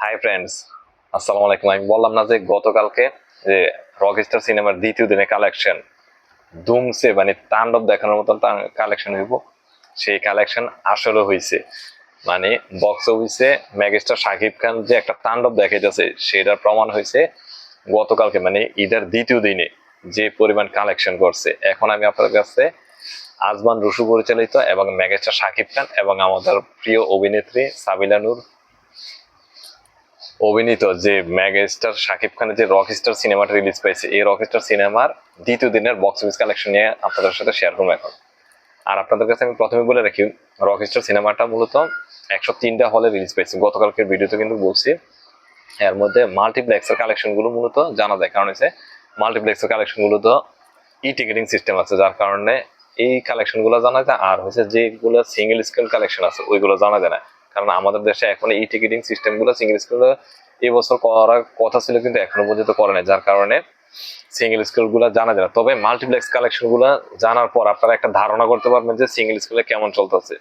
Hi friends, আসসালামু আলাইকুম। আমি বললাম না যে গতকালকে যে রকস্টার সিনেমার দ্বিতীয় দিনে কালেকশন ধুমছে, মানে তাণ্ডব দেখানোর মতন কালেকশন হইব। সেই কালেকশন আসলে হয়েছে, মানে বক্স অফিসে মেগাস্টার শাকিব খান যে একটা তাণ্ডব দেখাইতেছে সেটার প্রমাণ হয়েছে গতকালকে, মানে ঈদের দ্বিতীয় দিনে যে পরিমাণ কালেকশন করছে। এখন আমি আপনার কাছে আজমান রসু পরিচালিত এবং মেগাস্টার শাকিব খান এবং আমাদের প্রিয় অভিনেত্রী সাবিলা নূর অভিনীত যে মেগাস্টার শাকিব খানের যে রকস্টার সিনেমাটা রিলিজ পাইছে, এই রকস্টার সিনেমার দ্বিতীয় দিনের বক্স অফিস কালেকশন নিয়ে আপনাদের সাথে শেয়ার করবো এখন। আর আপনাদের কাছে আমি প্রথমে বলে রাখি, রকস্টার সিনেমাটা মূলত 103টা হলে রিলিজ পাইছে। গতকালকের ভিডিওতে কিন্তু বলছি এর মধ্যে মাল্টিপ্লেক্সের কালেকশন গুলো মূলত জানা যায়, কারণ হচ্ছে মাল্টিপ্লেক্সের কালেকশন গুলো তো ই টিকিটিং সিস্টেম আছে, যার কারণে এই কালেকশন গুলো জানা যায়। আর হচ্ছে যেগুলো সিঙ্গেল স্ক্রিন কালেকশন আছে ওইগুলো জানা যায় না, কারণ আমাদের দেশে এখন ই টিকিটিং সিস্টেম গুলো সিঙ্গেল স্ক্রিন এই বছর করার কথা ছিল কিন্তু এখনো পর্যন্ত করে নাই, যার কারণে সিঙ্গেল স্ক্রিন গুলো জানা যায় না। তবে মাল্টিপ্লেক্স কালেকশন গুলো জানার পর আপনারা একটা ধারণা করতে পারবেন যে সিঙ্গেল স্ক্রিনে কেমন চলতেছে।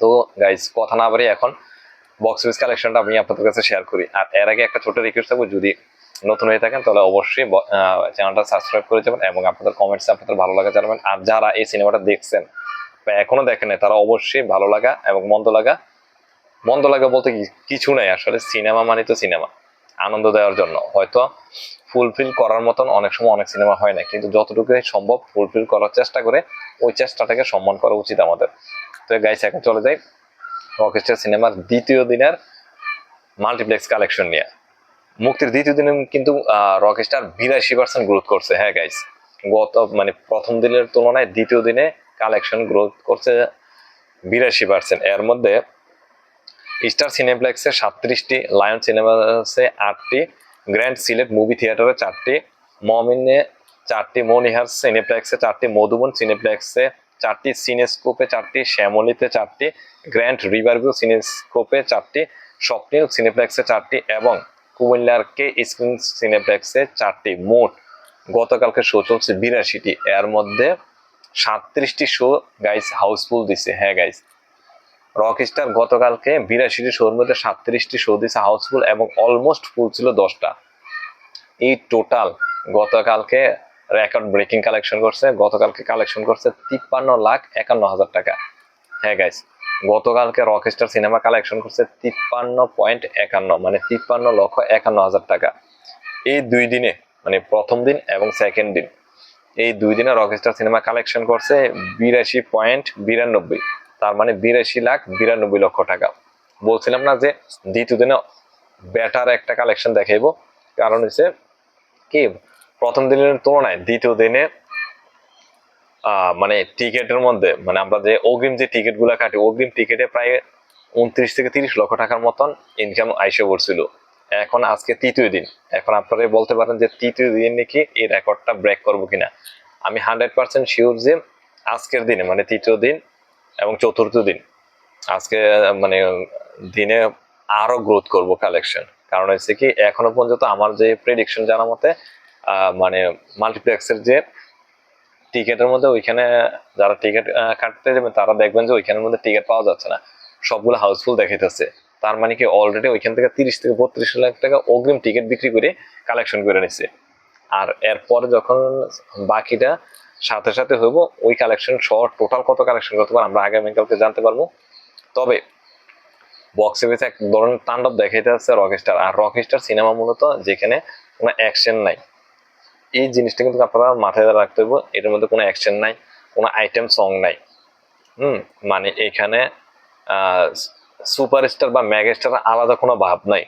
তো গাইজ, কথা না বাড়ি এখন বক্স অফিস কালেকশনটা আমি আপনাদের কাছে শেয়ার করি। আর এর আগে একটা ছোট রিকোয়েস্ট থাকবে, যদি নতুন হয়ে থাকেন তাহলে অবশ্যই চ্যানেলটা সাবস্ক্রাইব করে যাবেন এবং আপনাদের কমেন্টসে আপনাদের ভালো লাগা জানাবেন। আর যারা এই সিনেমাটা দেখছেন বা এখনো দেখেন তারা অবশ্যই ভালো লাগা এবং মন্দ লাগা বলতে কিছু নাই। আসলে সিনেমা মানে তো সিনেমা, আনন্দ দেওয়ার জন্য। হয়তো ফুলফিল করার মতন অনেক সময় অনেক সিনেমা হয় না, কিন্তু যতটুকু সম্ভব ফুলফিল করার চেষ্টা করে ওই চেষ্টাটাকে সম্মান করা উচিত আমাদের। তো গাইস, এখন চলে যাই রকস্টার সিনেমার দ্বিতীয় দিনের মাল্টিপ্লেক্স কালেকশন নিয়ে। মুক্তির দ্বিতীয় দিনে কিন্তু রকস্টার 82% গ্রোথ করছে। হ্যাঁ গাইস, মানে প্রথম দিনের তুলনায় দ্বিতীয় দিনে কালেকশন গ্রোথ করছে 82%। এর মধ্যে স্টার সিনেপ্লেক্সে 37টি, লায়ন সিনেমাসে 8টি, গ্র্যান্ড সিলেট মুভি থিয়েটারে 4টি, মমিনে 4টি, মনিহার সিনেপ্লেক্সে 4টি, মধুবন সিনেপ্লেক্সে 4টি, সিনেস্কোপে 4টি, শ্যামলিতে 4টি, গ্র্যান্ড রিভারভিউ সিনেস্কোপে 4টি, স্বপ্নিল সিনেপ্লেক্সে 4টি এবং কুমিল্লার কে স্ক্রিন সিনেপ্লেক্সে 4টি। মোট গতকালকে শো চলছে 82টি, এর মধ্যে 37টি শো গাইস হাউসফুল দিছে। হ্যাঁ গাইস, রকস্টার গতকালকে 82টি শোর মধ্যে 37টি শো দিছে হাউসফুল এবং অলমোস্ট ফুল ছিল 10টা। এই টোটাল গতকালকে রেকর্ড ব্রেকিং কালেকশন করছে। গতকালকে কালেকশন করছে 53,51,000 টাকা। হ্যাঁ গাইস, গতকালকে রকস্টার সিনেমা কালেকশন করছে 53.51, মানে 53,51,000 টাকা। এই দুই দিনে, মানে প্রথম দিন এবং সেকেন্ড দিন, এই দুই দিনে রকস্টার সিনেমা কালেকশন করছে 82.92, তার মানে 82,92,00,000 টাকা। বলছিলাম না যে দ্বিতীয় দিনে বেটার একটা কালেকশন দেখাইবো, কারণ হচ্ছে কি প্রথম দিনের তুলনায় দ্বিতীয় দিনে মানে টিকেটের মধ্যে, মানে আমরা যে অগ্রিম যে টিকিট গুলা কাটি, অগ্রিম টিকিটে প্রায় 29 থেকে 30 লক্ষ টাকার মতন ইনকাম আইসে পড়ছিল। এখন আজকে তৃতীয় দিন, এখন আপনারা বলতে পারেন যে তৃতীয় দিন নাকি এই রেকর্ডটা ব্রেক করবো কিনা। আমি 100% শিওর যে আজকের দিনে, মানে তৃতীয় দিন এবং চতুর্থ দিন, আজকে মানে দিনে আরো গ্রোথ করব কালেকশন। কারণ হচ্ছে কি, এখনো পর্যন্ত আমার যে প্রেডিকশন জানা মতে মানে মাল্টিপ্লেক্সের যে টিকেটের মধ্যে, ওইখানে যারা টিকিট কাটতে যাবেন তারা দেখবেন যে ওইখানের মধ্যে টিকিট পাওয়া যাচ্ছে না, সবগুলো হাউসফুল দেখাইতেছে। তার মানে কি অলরেডি ওইখান থেকে 30 থেকে 32 লাখ টাকা অগ্রিম টিকিট বিক্রি করে কালেকশন করে নিচ্ছে। আর এরপরে যখন বাকিটা সাথে সাথে হইব, ওই কালেকশন সহ টোটাল কত কালেকশন করতে পারে আমরা আগামীকালকে জানতে পারবো। তবে বক্স অফিসে এক ধরনের তাণ্ডব দেখাইতে আছে রকস্টার। আর রকস্টার সিনেমা মূলত যেখানে কোনো অ্যাকশন নাই, এই জিনিসটা কিন্তু আপনারা মাথায় রাখতে হবে। এটার মধ্যে কোনো অ্যাকশন নাই, কোনো আইটেম সং নাই। মানে এখানে সুপারস্টার বা মেগাস্টার আলাদা কোনো ভাব নাই।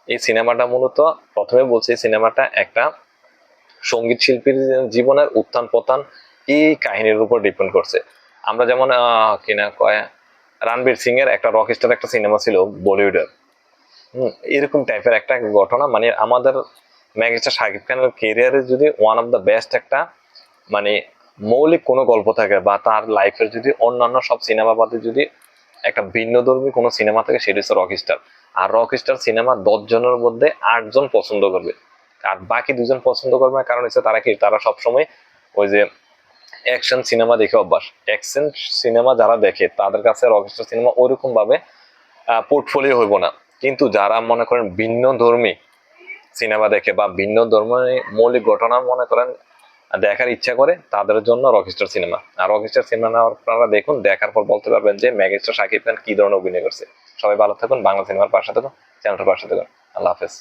এই সিনেমাটা মূলত, প্রথমে বলছি, সিনেমাটা একটা সঙ্গীত শিল্পীর জীবনের উত্থান পতন এই কাহিনীর উপর ডিপেন্ড করছে। আমরা যেমন কিনা কয় রণবীর সিং এর একটা রকস্টার একটা সিনেমা ছিল বলিউডের, এরকম টাইপের একটা ঘটনা। মানে আমাদের মেগাস্টার শাকিব খানের কেরিয়ারে যদি ওয়ান অফ দ্য বেস্ট একটা, মানে মৌলিক কোনো গল্প থাকে বা তার লাইফের যদি অন্যান্য সব সিনেমা বাদে যদি একটা ভিন্নধর্মী কোনো সিনেমা থাকে, সেটা হচ্ছে রকস্টার। আর রকস্টার সিনেমা 10 জনের মধ্যে 8 জন পছন্দ করবে, আর বাকি 2 জন পছন্দ করবে না। কারণ হচ্ছে তারা কি, তারা সবসময় ওই যে অ্যাকশন সিনেমা দেখে অভ্যাস। অ্যাকশন সিনেমা যারা দেখে তাদের কাছে রকস্টার সিনেমা ওইরকম ভাবে পোর্টফোলিও হইব না। কিন্তু যারা মনে করেন ভিন্ন ধর্মী সিনেমা দেখে বা ভিন্ন ধর্মের মৌলিক ঘটনা মনে করেন দেখার ইচ্ছা করে, তাদের জন্য রকস্টার সিনেমা। আর রকস্টার সিনেমা আপনারা দেখুন, দেখার পর বলতে পারবেন যে মেগাস্টার শাকিব খান কি ধরনের অভিনয় করছে। সবাই ভালো থাকুন, বাংলা সিনেমার পাশে থাকুন, চ্যানেলটার পাশে থাকুন। আল্লাহ হাফেজ।